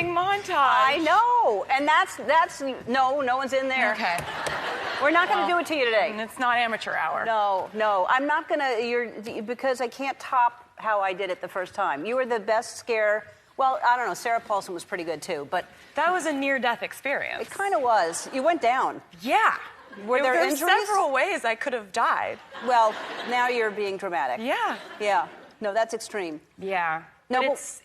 amazing montage. I know, and that's no one's in there. Okay. We're not going to do it to you today. It's not amateur hour. No, I'm not going to. Because I can't top how I did it the first time. You were the best scare. Well, I don't know. Sarah Paulson was pretty good too, but that was a near-death experience. It kind of was. You went down. Yeah. Were there injuries? Several ways I could have died. Well, now you're being dramatic. Yeah. Yeah. No, that's extreme. Yeah. No, but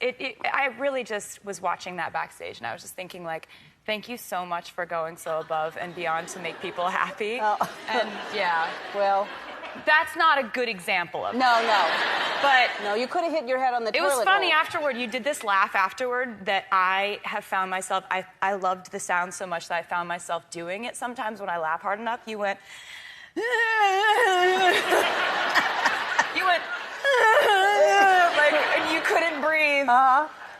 I really just was watching that backstage, and I was just thinking, like, thank you so much for going so above and beyond to make people happy. Oh. And yeah. Well, that's not a good example of it. No. But no, you could have hit your head on the toilet. It was funny bowl. afterward. You did this laugh afterward that I have found myself. I loved the sound so much that I found myself doing it sometimes when I laugh hard enough. You went. You went. Like, and you couldn't breathe.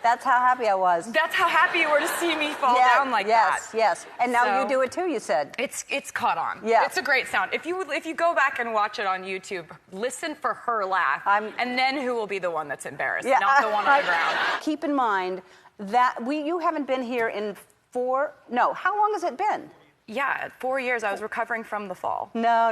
That's how happy I was. That's how happy you were to see me fall down like that. Yes. And now you do it too, you said. It's caught on. Yeah. It's a great sound. If you go back and watch it on YouTube, listen for her laugh, and then who will be the one that's embarrassed, not the one on the ground. Keep Keep in mind that you haven't been here in how long has it been? Yeah, 4 years. I was recovering from the fall. No.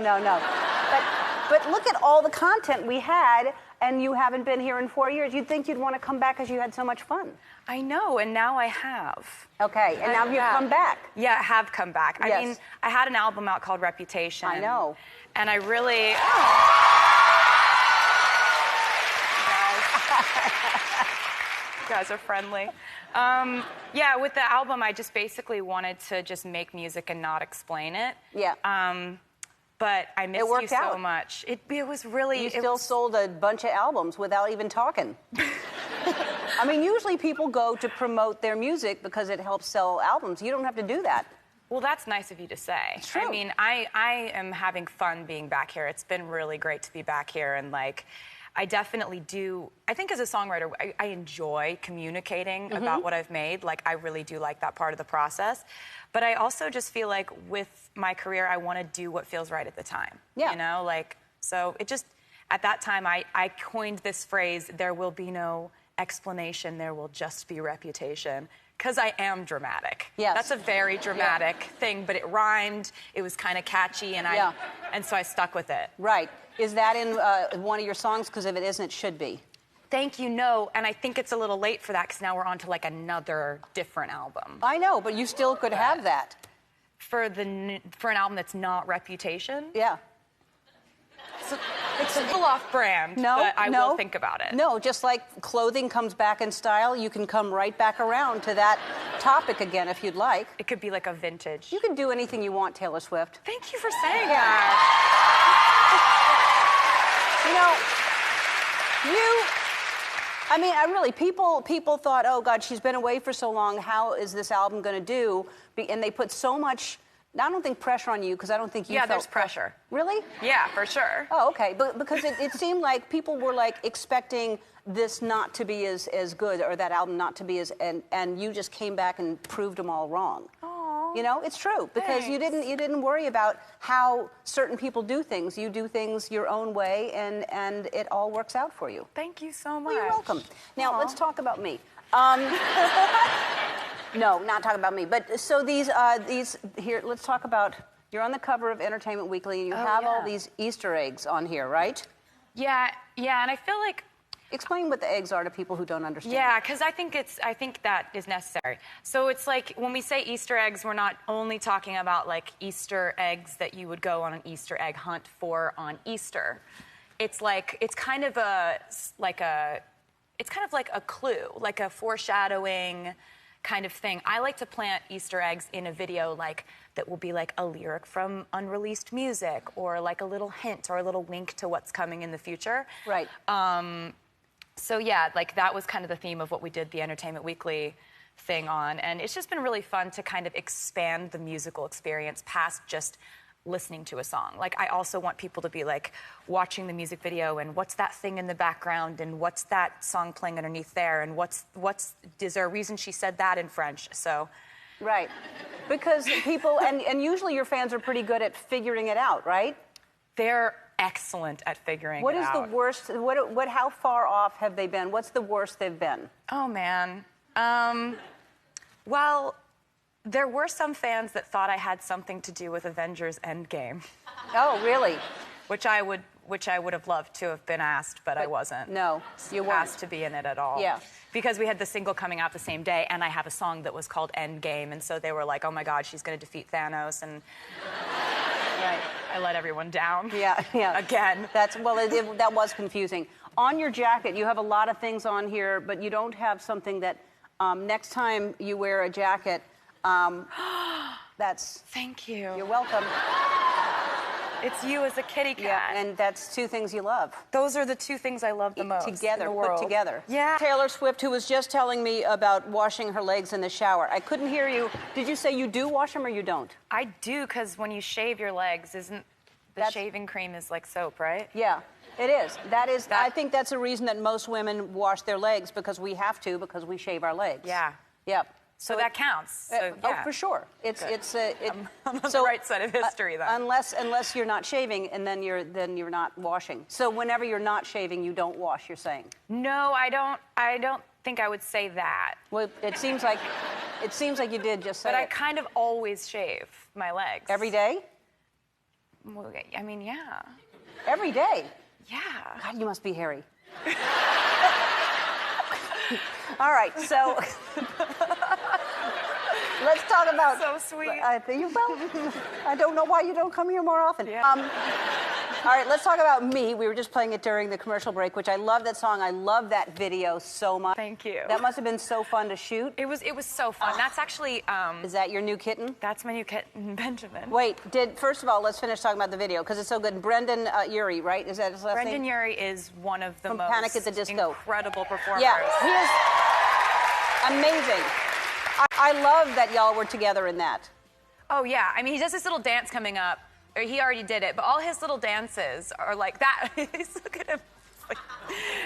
But look at all the content we had, and you haven't been here in 4 years. You'd think you'd want to come back because you had so much fun. I know, and now I have. Okay, and now you've come back. Yeah, I have come back. Yes. I mean, I had an album out called Reputation. I know. And I really... You guys are friendly. Yeah, with the album, I just basically wanted to just make music and not explain it. Yeah. But I missed you so out. much. It was really... You still sold a bunch of albums without even talking. I mean, usually people go to promote their music because it helps sell albums. You don't have to do that. Well, that's nice of you to say. It's true. I mean, I am having fun being back here. It's been really great to be back here, and like... I definitely do. I think as a songwriter, I enjoy communicating about what I've made. Like, I really do like that part of the process. But I also just feel like with my career, I want to do what feels right at the time. Yeah. You know, like, so it just, at that time, I coined this phrase, there will be no explanation, there will just be reputation. Because I am dramatic. Yes. That's a very dramatic thing, but it rhymed, it was kind of catchy, and so I stuck with it. Right. Is that in one of your songs? Because if it isn't, it should be. Thank you, no, and I think it's a little late for that because now we're on to like another different album. I know, but you still could have that. For an album that's not Reputation? Yeah. It's a little off-brand, but I will think about it. No, just like clothing comes back in style, you can come right back around to that topic again if you'd like. It could be like a vintage. You can do anything you want, Taylor Swift. Thank you for saying that. I mean, people thought, oh, God, she's been away for so long. How is this album going to do? And they put so much, I don't think pressure on you, because I don't think you felt... Yeah, there's pressure. Really? Yeah, for sure. Oh, okay. But because it seemed like people were, like, expecting this not to be as good, or that album not to be as... And you just came back and proved them all wrong. You know, it's true, because you didn't worry about how certain people do things. You do things your own way, and it all works out for you. Thank you so much. Well, you're welcome. Now, let's talk about me. No, not talk about me. But so these here, let's talk about, you're on the cover of Entertainment Weekly, and you have all these Easter eggs on here, right? Yeah, and I feel like... Explain what the eggs are to people who don't understand. Yeah, because I think that is necessary. So it's like when we say Easter eggs, we're not only talking about like Easter eggs that you would go on an Easter egg hunt for on Easter. It's kind of like a clue, like a foreshadowing kind of thing. I like to plant Easter eggs in a video like that will be like a lyric from unreleased music, or like a little hint or a little wink to what's coming in the future. Right. So yeah, like that was kind of the theme of what we did the Entertainment Weekly thing on, and it's just been really fun to kind of expand the musical experience past just listening to a song. Like, I also want people to be like watching the music video and what's that thing in the background and what's that song playing underneath there and is there a reason she said that in French? So. Right. Because people, and usually your fans are pretty good at figuring it out, right? They're excellent at figuring it out. What is the worst, how far off have they been? What's the worst they've been? Oh, man. Well, there were some fans that thought I had something to do with Avengers Endgame. Oh, really? Which I would have loved to have been asked, but I wasn't. No, you weren't asked to be in it at all. Yeah. Because we had the single coming out the same day, and I have a song that was called Endgame, and so they were like, oh my God, she's going to defeat Thanos, and Right. I let everyone down. Yeah. Again. That was confusing. On your jacket, you have a lot of things on here, but you don't have something that next time you wear a jacket, that's... Thank you. You're welcome. It's you as a kitty cat. Yeah, and that's two things you love. Those are the two things I love the most Together, in the world. put together. Yeah. Taylor Swift, who was just telling me about washing her legs in the shower. I couldn't hear you. Did you say you do wash them or you don't? I do, because when you shave your legs, shaving cream is like soap, right? Yeah, it is. I think that's a reason that most women wash their legs, because we have to, because we shave our legs. Yeah. Yep. So that counts. So, Oh, yeah. for sure. I'm on the right side of history, then. Unless you're not shaving, and then you're not washing. So whenever you're not shaving, you don't wash. You're saying? No, I don't think I would say that. Well, it seems like you did just say But I it. kind of always shave my legs. Every day? Well, I mean, yeah. Every day? Yeah. God, you must be hairy. All right, so let's talk about... So sweet. I don't know why you don't come here more often. Yeah. All right, let's talk about Me. We were just playing it during the commercial break, which I love that song. I love that video so much. Thank you. That must have been so fun to shoot. It was so fun. That's actually... Is that your new kitten? That's my new kitten, Benjamin. Wait, first of all, let's finish talking about the video, because it's so good. Brendan Urie, right? Is that his last name? Brendan Urie is one of the From most Panic at the Disco. incredible performers. Yeah, he is amazing. I love that y'all were together in that. Oh, yeah. I mean, he does this little dance coming up. Or he already did it, but all his little dances are like that. Look at him.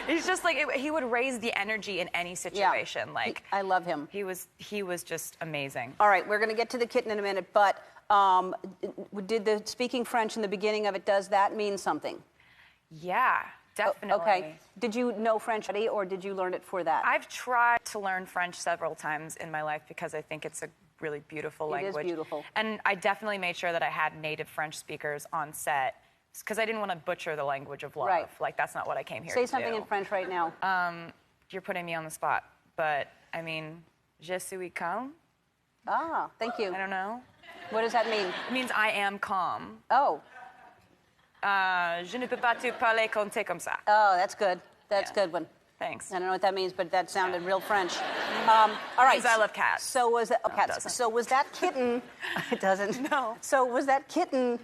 He's just like, he would raise the energy in any situation. Yeah. Like, I love him. He was just amazing. All right, we're going to get to the kitten in a minute, but did the speaking French in the beginning of it, does that mean something? Yeah, definitely. Okay. Did you know French already, or did you learn it for that? I've tried to learn French several times in my life because I think it's a really beautiful language. It is beautiful. And I definitely made sure that I had native French speakers on set because I didn't want to butcher the language of love. Right. Like, that's not what I came here to do. Say something in French right now. You're putting me on the spot, but I mean, je suis calme. Ah, thank you. I don't know. What does that mean? It means I am calm. Oh. Je ne peux pas te parler comme ça. Oh, that's good. That's a good one. Thanks. I don't know what that means, but that sounded real French. All right. Because I love cats. So was that? Oh, No, it cats. doesn't. So was that kitten? It doesn't. No. So was that kitten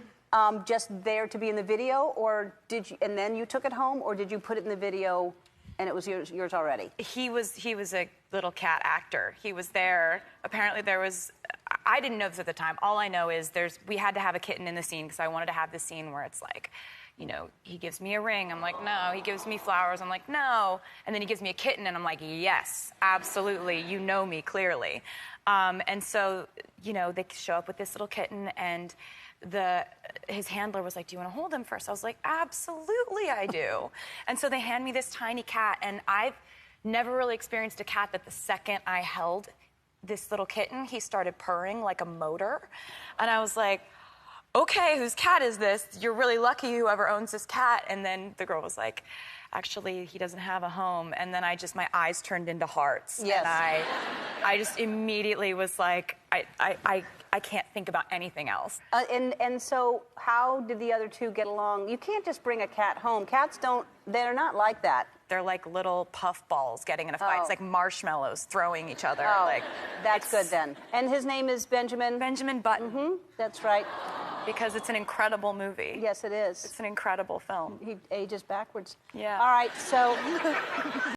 just there to be in the video, or did you? And then you took it home, or did you put it in the video, and it was yours already? He was a little cat actor. He was there. Apparently there was. I didn't know this at the time. All I know is we had to have a kitten in the scene because I wanted to have the scene where it's like, you know, he gives me a ring. I'm like, no. He gives me flowers. I'm like, no. And then he gives me a kitten, and I'm like, yes, absolutely. You know me clearly. And so, you know, they show up with this little kitten, and his handler was like, do you want to hold him first? I was like, absolutely I do. And so they hand me this tiny cat, and I've never really experienced a cat that the second I held this little kitten, he started purring like a motor. And I was like, okay, whose cat is this? You're really lucky whoever owns this cat. And then the girl was like, actually, he doesn't have a home. And then my eyes turned into hearts. Yes. And I just immediately was like, I can't think about anything else. And so how did the other two get along? You can't just bring a cat home. Cats they're not like that. They're like little puff balls getting in a fight. Oh. It's like marshmallows throwing each other. Oh, Like, that's good then. And his name is Benjamin? Benjamin Button. Mm-hmm, that's right. Because it's an incredible movie. Yes, it is. It's an incredible film. He ages backwards. Yeah. All right, so